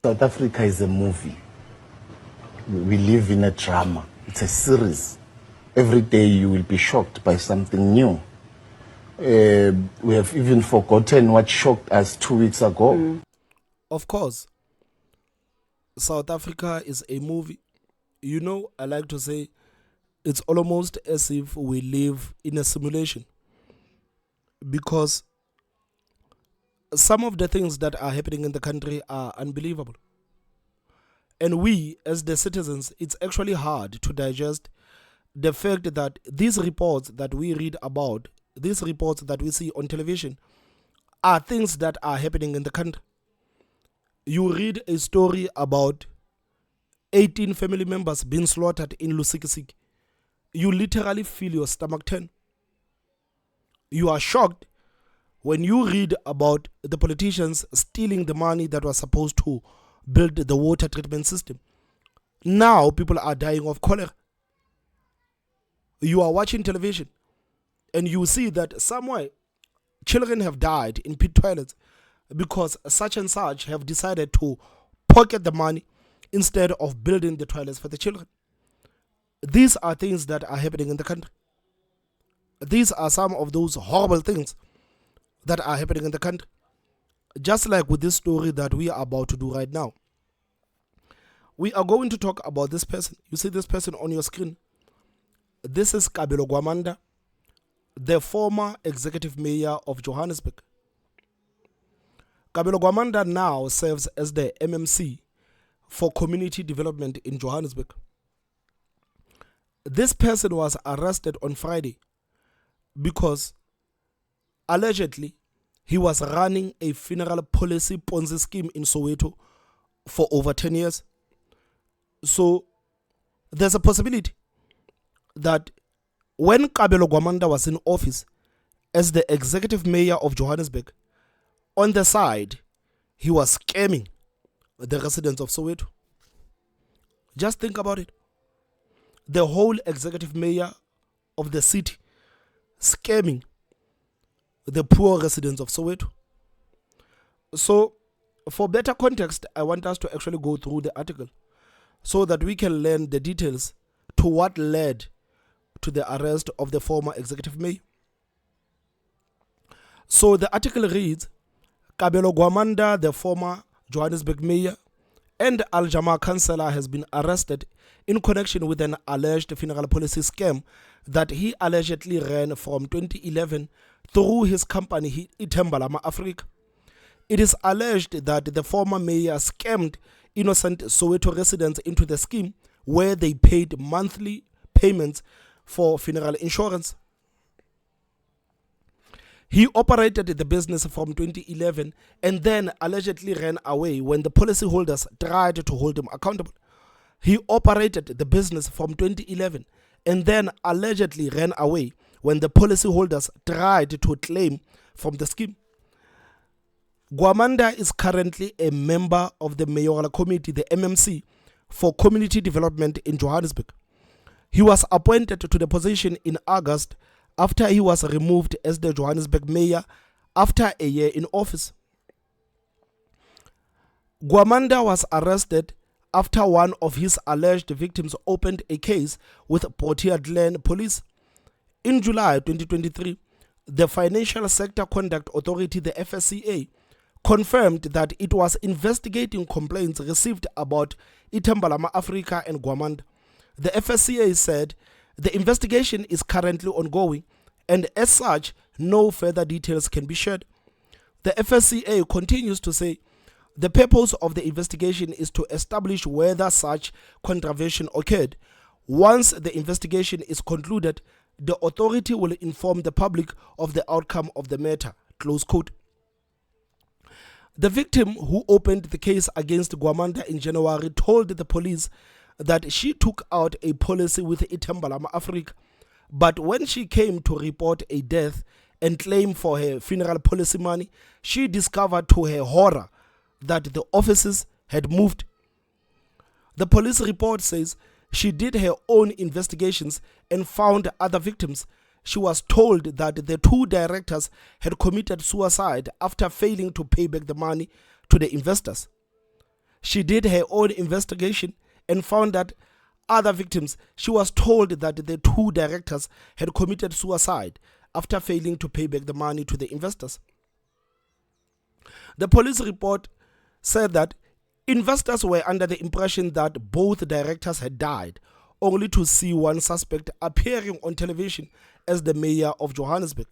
South Africa is a movie. We live in a drama. It's a series. Every day you will be shocked by something new. We have even forgotten what shocked us 2 weeks ago. Of course, South Africa is a movie. You know, I like to say it's almost as if we live in a simulation, because some of the things that are happening in the country are unbelievable. And we, as the citizens, it's actually hard to digest the fact that these reports that we read about, these reports that we see on television, are things that are happening in the country. You read a story about 18 family members being slaughtered in Lusikisiki. You literally feel your stomach turn. You are shocked when you read about the politicians stealing the money that was supposed to build the water treatment system. Now people are dying of cholera. You are watching television and you see that somewhere children have died in pit toilets because such and such have decided to pocket the money instead of building the toilets for the children. These are things that are happening in the country. These are some of those horrible things that are happening in the country. Just like with this story that we are about to do right now. We are going to talk about this person. You see this person on your screen. This is Kabelo Gwamanda, the former executive mayor of Johannesburg. Kabelo Gwamanda now serves as the MMC for community development in Johannesburg. This person was arrested on Friday because allegedly he was running a funeral policy PONZI scheme in Soweto for over 10 years. So there's a possibility that when Kabelo Gwamanda was in office as the executive mayor of Johannesburg, on the side, he was scamming the residents of Soweto. Just think about it. The whole executive mayor of the city scamming the poor residents of Soweto. So, for better context, I want us to actually go through the article so that we can learn the details to what led to the arrest of the former executive mayor. So the article reads, Kabelo Gwamanda, the former Johannesburg mayor and Al Jamaa councillor, has been arrested in connection with an alleged funeral policy scam that he allegedly ran from 2011 through his company Itembalama Africa. It is alleged that the former mayor scammed innocent Soweto residents into the scheme where they paid monthly payments for funeral insurance. He operated the business from 2011 and then allegedly ran away when the policyholders tried to hold him accountable. He operated the business from 2011 and then allegedly ran away when the policyholders tried to claim from the scheme. Gwamanda is currently a member of the mayoral committee, the MMC, for community development in Johannesburg. He was appointed to the position in August after he was removed as the Johannesburg mayor after a year in office. Gwamanda was arrested after one of his alleged victims opened a case with Portiadland police. In July 2023, the Financial Sector Conduct Authority, the FSCA, confirmed that it was investigating complaints received about Itembalama Africa and Gwamanda. The FSCA said the investigation is currently ongoing and as such, no further details can be shared. The FSCA continues to say the purpose of the investigation is to establish whether such contravention occurred. Once the investigation is concluded, the authority will inform the public of the outcome of the matter. Close quote. The victim who opened the case against Gwamanda in January told the police that she took out a policy with Itembalama Africa, but when she came to report a death and claim for her funeral policy money, she discovered to her horror that the offices had moved. The police report says she did her own investigations and found other victims. She was told that the two directors had committed suicide after failing to pay back the money to the investors. She did her own investigation and found that other victims, she was told that the 2 directors had committed suicide after failing to pay back the money to the investors. The police report said that investors were under the impression that both directors had died, only to see one suspect appearing on television as the mayor of Johannesburg.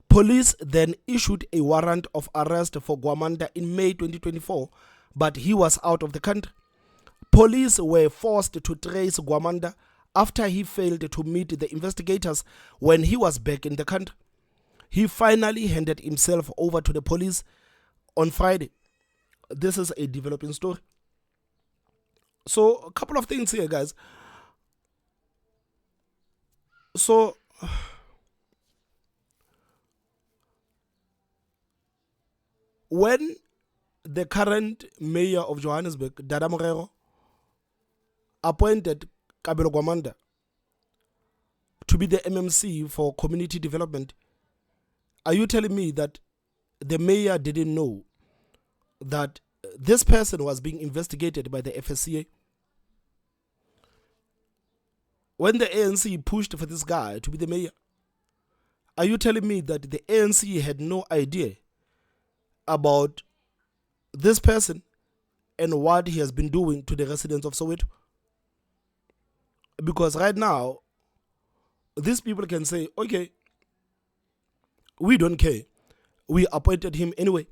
Police then issued a warrant of arrest for Gwamanda in May 2024, but he was out of the country. Police were forced to trace Gwamanda after he failed to meet the investigators when he was back in the country. He finally handed himself over to the police on Friday. This is a developing story. So, a couple of things here, guys. So, when the current mayor of Johannesburg, Dada Morero, appointed Kabelo Gwamanda to be the MMC for community development, are you telling me that the mayor didn't know that this person was being investigated by the FSCA? When the ANC pushed for this guy to be the mayor, are you telling me that the ANC had no idea about this person and what he has been doing to the residents of Soweto? Because right now, these people can say, okay, we don't care. We appointed him anyway.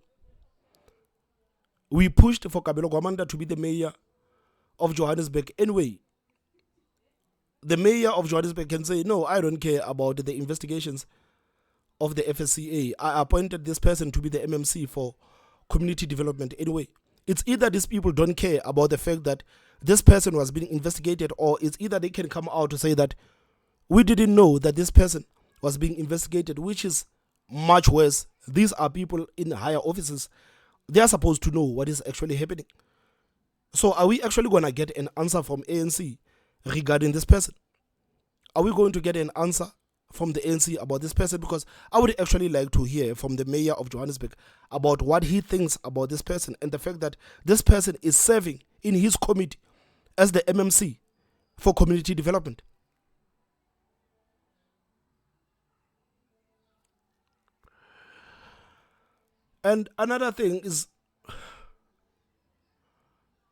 We pushed for Kabelo Gwamanda to be the mayor of Johannesburg anyway. The mayor of Johannesburg can say, no, I don't care about the investigations of the FSCA. I appointed this person to be the MMC for community development anyway. It's either these people don't care about the fact that this person was being investigated, or it's either they can come out to say that we didn't know that this person was being investigated, which is much worse. These are people in higher offices. They are supposed to know what is actually happening. So are we actually going to get an answer from ANC regarding this person? Are we going to get an answer from the ANC about this person? Because I would actually like to hear from the mayor of Johannesburg about what he thinks about this person and the fact that this person is serving in his committee as the MMC for community development. And another thing is,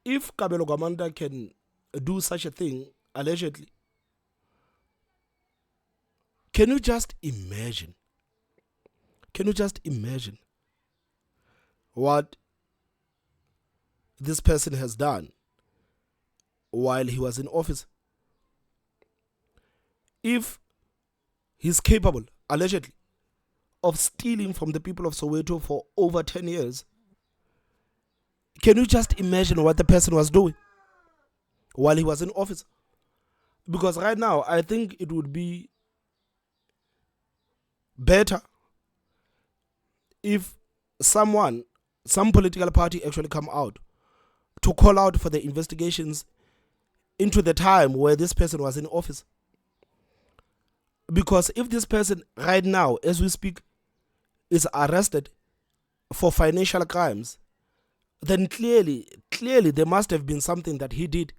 if Kabelo Gwamanda can do such a thing, allegedly, can you just imagine? Can you just imagine what this person has done while he was in office? If he's capable, allegedly, of stealing from the people of Soweto for over 10 years, can you just imagine what the person was doing while he was in office? Because right now, I think it would be better if some political party actually come out to call out for the investigations into the time where this person was in office. Because if this person right now, as we speak, is arrested for financial crimes, then clearly there must have been something that he did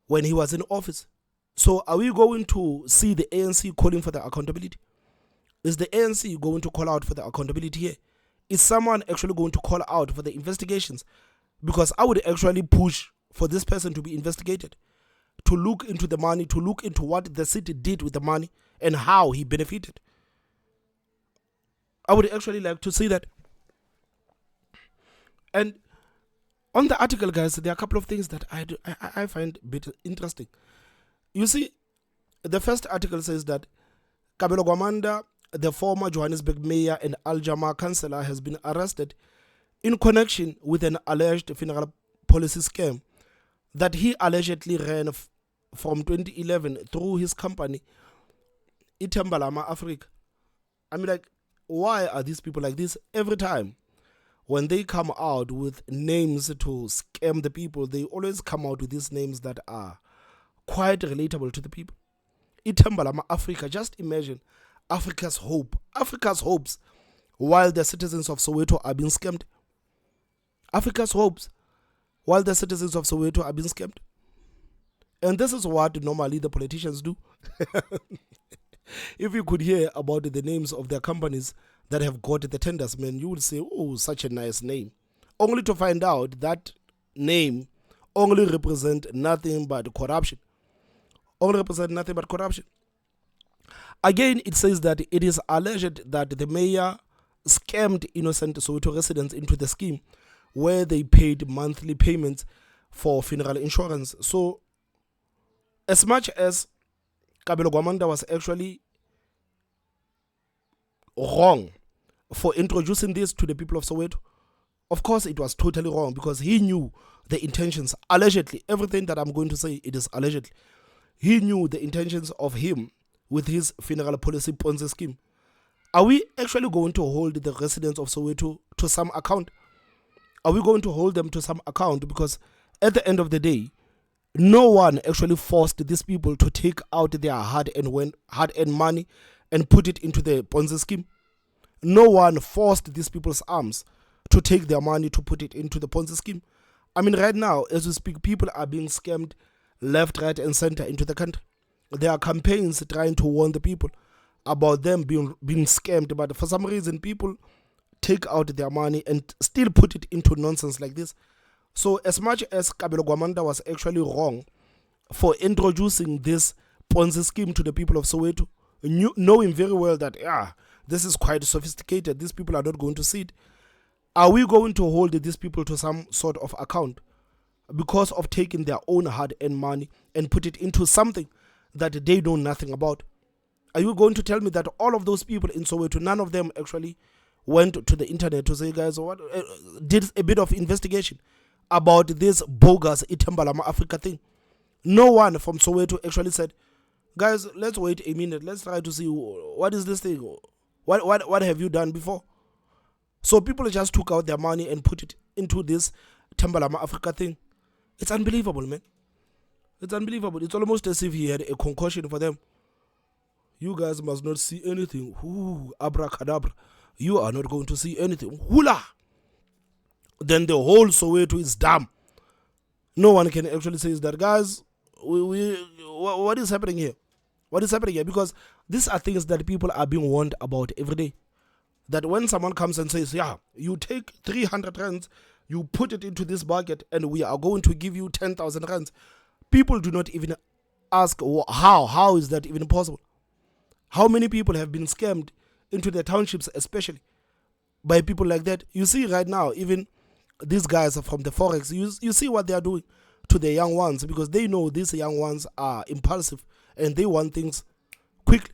when he was in office. So are we going to see the ANC calling for the accountability? Is the ANC going to call out for the accountability here? Is someone actually going to call out for the investigations? Because I would actually push for this person to be investigated, to look into the money, to look into what the city did with the money and how he benefited. I would actually like to see that. And on the article, guys, there are a couple of things that I find a bit interesting. You see, the first article says that Kabelo Gwamanda, the former Johannesburg mayor and Al-Jama councillor, has been arrested in connection with an alleged funeral policy scam that he allegedly ran from 2011 through his company, Itembalama Africa. I mean, like, why are these people like this? Every time when they come out with names to scam the people, they always come out with these names that are quite relatable to the people. Itembalama Africa, just imagine Africa's hope, Africa's hopes, while the citizens of Soweto are being scammed. Africa's hopes. while the citizens of Soweto are being scammed. And this is what normally the politicians do. If you could hear about the names of their companies that have got the tenders, man, you would say, oh, such a nice name. Only to find out that name only represent nothing but corruption. Only represent nothing but corruption. Again, it says that it is alleged that the mayor scammed innocent Soweto residents into the scheme where they paid monthly payments for funeral insurance. So, as much as Kabelo Gwamanda was actually wrong for introducing this to the people of Soweto, of course it was totally wrong, because he knew the intentions, allegedly. Everything that I'm going to say, it is allegedly. He knew the intentions of him with his funeral policy PONZI scheme. Are we actually going to hold the residents of Soweto to some account? Are we going to hold them to some account? Because at the end of the day, no one actually forced these people to take out their hard-earned money and put it into the PONZI scheme. No one forced these people's arms to take their money to put it into the PONZI scheme. I mean, right now, as we speak, people are being scammed left, right, and center into the country. There are campaigns trying to warn the people about them being scammed, but for some reason, people take out their money and still put it into nonsense like this. So as much as Kabelo Gwamanda was actually wrong for introducing this PONZI scheme to the people of Soweto, knowing very well that, this is quite sophisticated, these people are not going to see it, are we going to hold these people to some sort of account because of taking their own hard-earned money and put it into something that they know nothing about? Are you going to tell me that all of those people in Soweto, none of them actually went to the internet to say, guys, what did a bit of investigation about this bogus Itembalama Africa thing? No one from Soweto actually said, guys, let's wait a minute, let's try to see what is this thing, what have you done before? So people just took out their money and put it into this Tembalama Africa thing. It's unbelievable, man. It's unbelievable. It's almost as if he had a concussion for them. You guys must not see anything. Ooh, abracadabra. You are not going to see anything. Hula! Then the whole Soweto is dumb. No one can actually say that, guys, what is happening here? What is happening here? Because these are things that people are being warned about every day. That when someone comes and says, yeah, you take 300 rands, you put it into this bucket, and we are going to give you 10,000 rands. People do not even ask, how is that even possible? How many people have been scammed into their townships, especially by people like that? You see right now, even these guys are from the Forex, you see what they are doing to the young ones, because they know these young ones are impulsive and they want things quickly.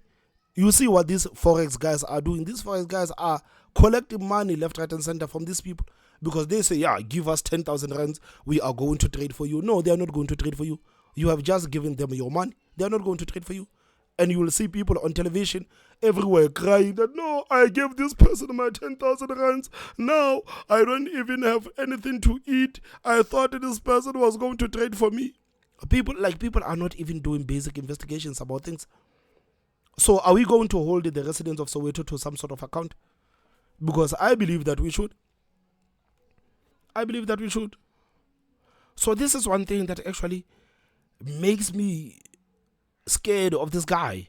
You see what these Forex guys are doing. These Forex guys are collecting money left, right, and center from these people, because they say, yeah, give us 10,000 rands, we are going to trade for you. No, they are not going to trade for you. You have just given them your money. They are not going to trade for you. And you will see people on television everywhere crying that, no, I gave this person my 10,000 rands. Now I don't even have anything to eat. I thought this person was going to trade for me. People are not even doing basic investigations about things. So are we going to hold the residents of Soweto to some sort of account? Because I believe that we should. I believe that we should. So this is one thing that actually makes me scared of this guy.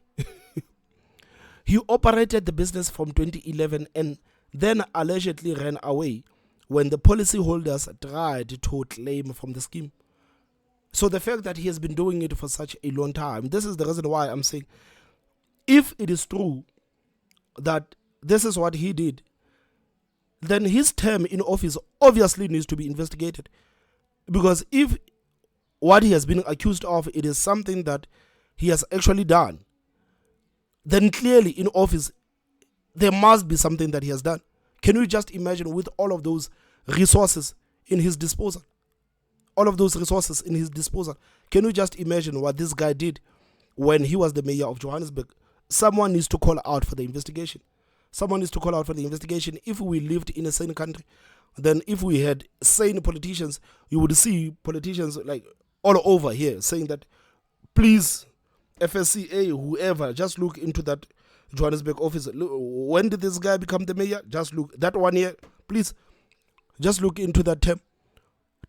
He operated the business from 2011 and then allegedly ran away when the policyholders tried to claim from the scheme. So the fact that he has been doing it for such a long time, this is the reason why I'm saying, if it is true that this is what he did, then his term in office obviously needs to be investigated. Because if what he has been accused of, it is something that he has actually done, then clearly in office there must be something that he has done. Can you just imagine, with all of those resources in his disposal? All of those resources in his disposal. Can you just imagine what this guy did when he was the mayor of Johannesburg? Someone needs to call out for the investigation. Someone needs to call out for the investigation. If we lived in a sane country, then if we had sane politicians, you would see politicians like all over here saying that, please, FSCA, whoever, just look into that Johannesburg office. Look, when did this guy become the mayor? Just look, that 1 year, please, just look into that term.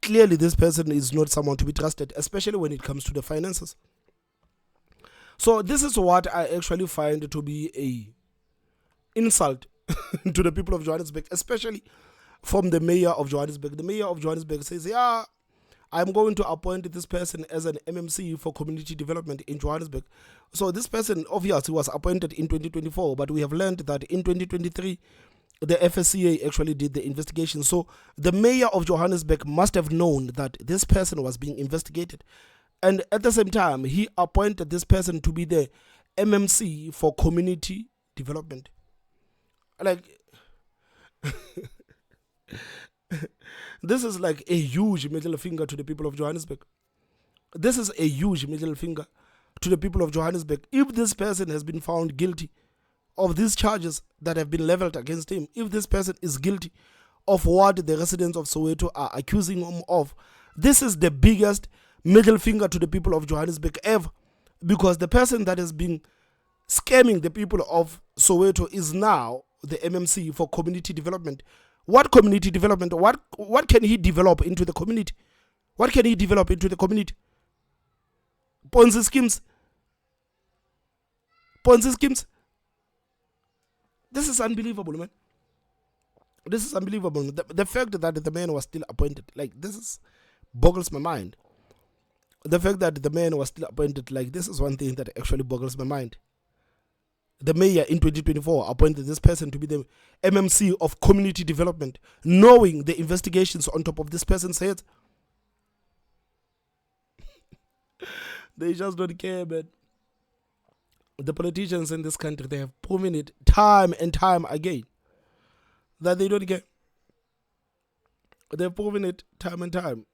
clearly this person is not someone to be trusted, especially when it comes to the finances. So this is what I actually find to be a insult to the people of Johannesburg, especially from the mayor of Johannesburg. The mayor of Johannesburg says, yeah, I'm going to appoint this person as an MMC for community development in Johannesburg. So this person obviously was appointed in 2024, but we have learned that in 2023, the FSCA actually did the investigation. So the mayor of Johannesburg must have known that this person was being investigated. And at the same time, he appointed this person to be the MMC for community development. Like, this is like a huge middle finger to the people of Johannesburg. This is a huge middle finger to the people of Johannesburg. If this person has been found guilty of these charges that have been leveled against him, if this person is guilty of what the residents of Soweto are accusing him of, this is the biggest middle finger to the people of Johannesburg ever, because the person that has been scamming the people of Soweto is now the MMC for community development. What community development? What can he develop into the community? What can he develop into the community? PONZI schemes. PONZI schemes. This is unbelievable, man. This is unbelievable. The fact that the man was still appointed, like, this is boggles my mind. The fact that the man was still appointed, like, this is one thing that actually boggles my mind. The mayor in 2024 appointed this person to be the MMC of community development, knowing the investigations on top of this person's head. They just don't care, man. The politicians in this country, they have proven it time and time again that they don't care. They've proven it time and time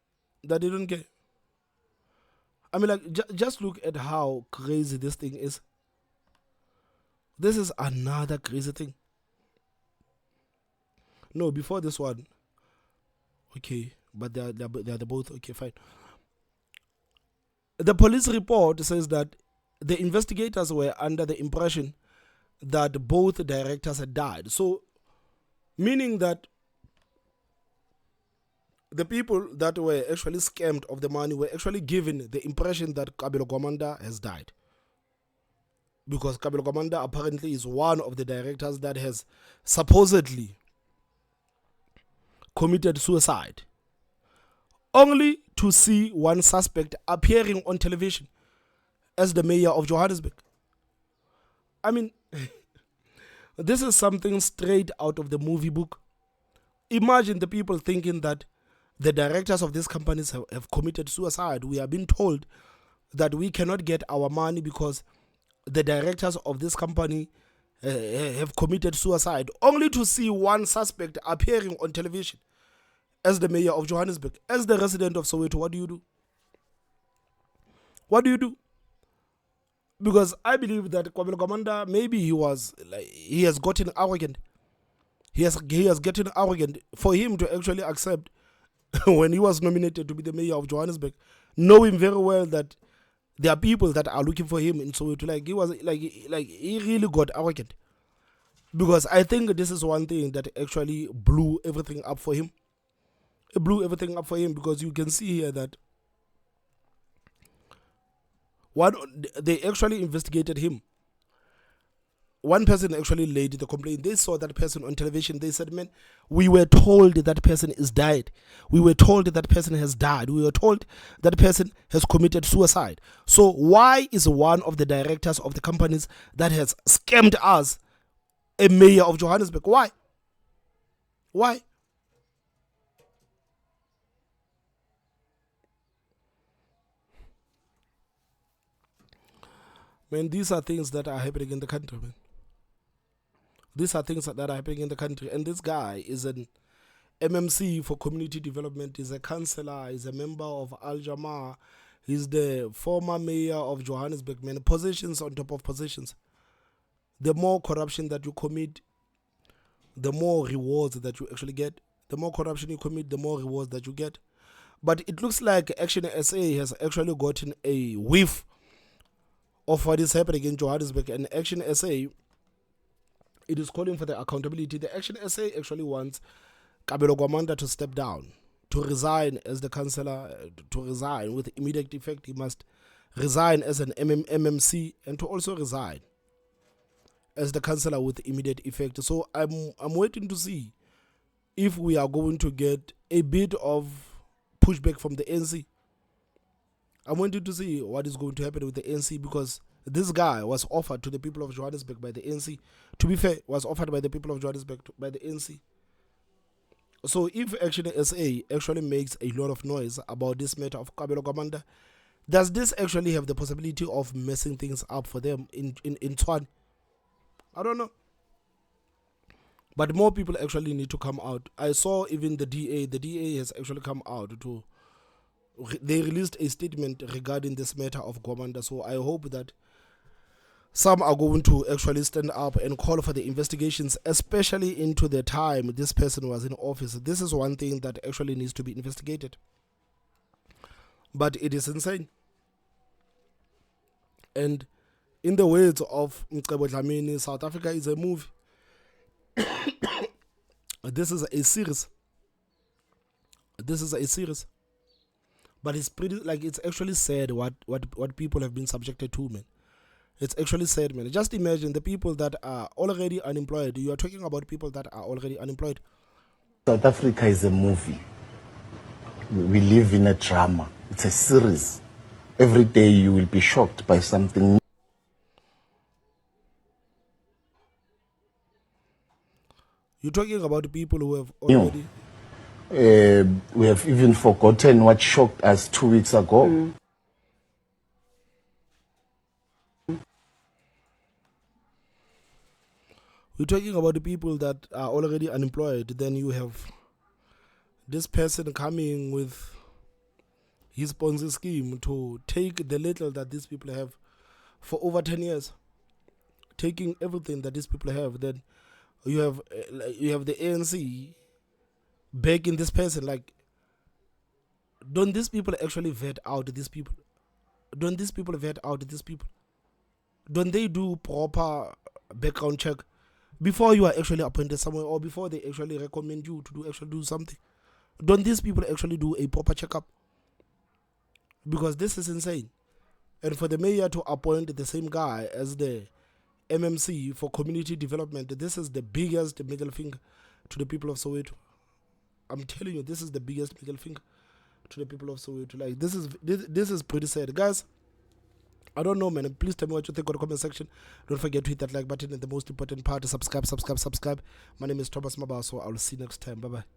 that they don't care. I mean, like, just look at how crazy this thing is. This is another crazy thing. No, before this one. Okay, but they're both okay, fine. The police report says that the investigators were under the impression that both directors had died. So, meaning that the people that were actually scammed of the money were actually given the impression that Kabelo Gwamanda has died. Because Kabelo Gwamanda apparently is one of the directors that has supposedly committed suicide, only to see one suspect appearing on television as the mayor of Johannesburg. I mean, this is something straight out of the movie book. Imagine the people thinking that the directors of these companies have committed suicide. We are being told that we cannot get our money because the directors of this company have committed suicide, only to see one suspect appearing on television as the mayor of Johannesburg. As the resident of Soweto, what do you do? What do you do? Because I believe that Kabelo Gwamanda, maybe he has gotten arrogant. He has gotten arrogant for him to actually accept when he was nominated to be the mayor of Johannesburg, knowing very well that there are people that are looking for him in Soweto. Like, he was he really got arrogant. Because I think this is one thing that actually blew everything up for him. It blew everything up for him because you can see here that they actually investigated him. One person actually laid the complaint. They saw that person on television. They said, man, we were told that person is died. We were told that person has died. We were told that person has committed suicide. So why is one of the directors of the companies that has scammed us a mayor of Johannesburg? Why? Why? Man, these are things that are happening in the country, man. These are things that are happening in the country. And this guy is an MMC for community development. He's a councillor. He's a member of Al Jamaa. He's the former mayor of Johannesburg, man. Positions on top of positions. The more corruption that you commit, the more rewards that you actually get. The more corruption you commit, the more rewards that you get. But it looks like Action SA has actually gotten a whiff of what is happening in Johannesburg. And Action SA, it is calling for the accountability. The Action SA actually wants Kabelo Gwamanda to step down to resign as the councillor, to resign with immediate effect. He must resign as an MMC and to also resign as the councillor with immediate effect. So I'm waiting to see if we are going to get a bit of pushback from the ANC. I'm waiting to see what is going to happen with the ANC, because this guy was offered to the people of Johannesburg by the ANC. To be fair, was offered by the people of Johannesburg by the ANC. So if actually SA actually makes a lot of noise about this matter of Kabelo Gwamanda, does this actually have the possibility of messing things up for them in Tshwane? I don't know. But more people actually need to come out. I saw even the DA has actually come out to, they released a statement regarding this matter of Gwamanda. So I hope that some are going to actually stand up and call for the investigations, especially into the time this person was in office. This is one thing that actually needs to be investigated. But it is insane. And in the words of Mcebo Dlamini, South Africa is a movie. This is a series. This is a series. But it's pretty, like, it's actually sad what people have been subjected to, man. It's actually sad, man. Just imagine the people that are already unemployed. You are talking about people that are already unemployed. South Africa is a movie. We live in a drama. It's a series. Every day you will be shocked by something new. You're talking about people who have already... We have even forgotten what shocked us 2 weeks ago. We're talking about the people that are already unemployed. Then you have this person coming with his PONZI scheme to take the little that these people have for over 10 years, taking everything that these people have. Then you have the ANC begging this person, like, don't these people actually vet out these people? Don't these people vet out these people? Don't they do proper background check before you are actually appointed somewhere, or before they actually recommend you to do something? Don't these people actually do a proper checkup? Because this is insane. And for the mayor to appoint the same guy as the MMC for community development, this is the biggest middle finger to the people of Soweto. I'm telling you, this is the biggest middle finger to the people of Soweto. Like, this is pretty sad, guys. I don't know, man. Please tell me what you think in the comment section. Don't forget to hit that like button, and the most important part is subscribe. My name is Thomas Mabaso. I'll see you next time. Bye bye.